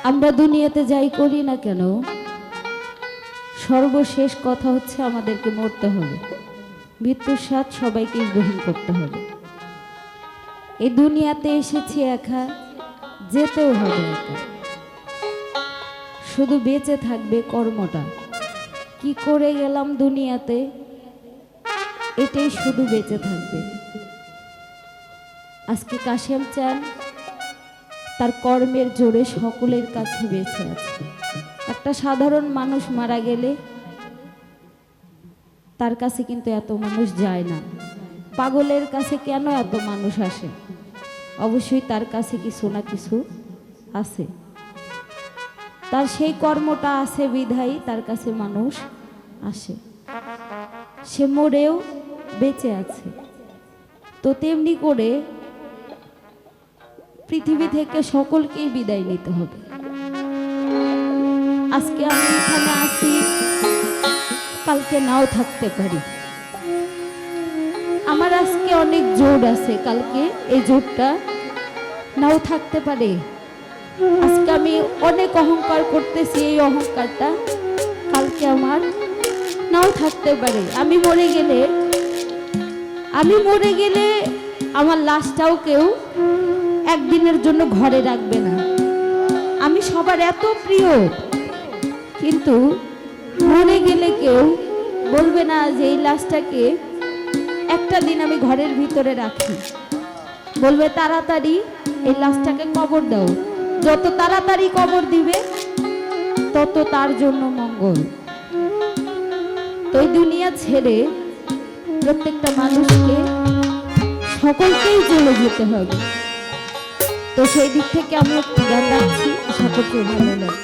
আমরা দুনিয়াতে যাই করি না কেন, সর্বশেষ কথা হচ্ছে আমাদেরকে মরতে হবে। মৃত্যুর স্বাদ সবাইকে গ্রহণ করতে হবে। এই দুনিয়াতে এসেছি একা, যেতেও হবে একা। শুধু বেঁচে থাকবে কর্মটা, কি করে গেলাম দুনিয়াতে, এটাই শুধু বেঁচে থাকবে। আজকে কাশেম চান তার কর্মের জোরে সকলের কাছে বেঁচে আছে। একটা সাধারণ মানুষ মারা গেলে তার কাছে কিন্তু এত মানুষ যায় না। পাগলের কাছে কেন এত মানুষ আসে? অবশ্যই তার কাছে কিছু না কিছু আছে, তার সেই কর্মটা আছে বিধায় তার কাছে মানুষ আসে। সে মরেও বেঁচে আছে। তো তেমনি করে পৃথিবী থেকে সকলকেই বিদায় নিতে হবে। আজকে আমি এখানে আছি, কালকে নাও থাকতে পারি। আমার আজকে অনেক জোর আছে, কালকে এই জোরটা নাও থাকতে পারে। আজকে আমি অনেক অহংকার করতেছি, এই অহংকারটা কালকে আমার নাও থাকতে পারে। আমি মরে গেলে আমার লাশটাও কেউ একদিনের জন্য ঘরে রাখবে না। আমি সবার এত প্রিয়, কিন্তু মরে গেলে কেউ বলবে না যে এই লাশটাকে একটা দিন আমি ঘরের ভিতরে রাখি। বলবে তাড়াতাড়ি এই লাশটাকে কবর দাও। যত তাড়াতাড়ি কবর দিবে তত তার জন্য মঙ্গল। তো এই দুনিয়া ছেড়ে প্রত্যেকটা মানুষকে সকলকেই চলে যেতে হবে। তো সেই দিক থেকে আমি একটু গান রাখছি, সকলকে ভালো লাগে।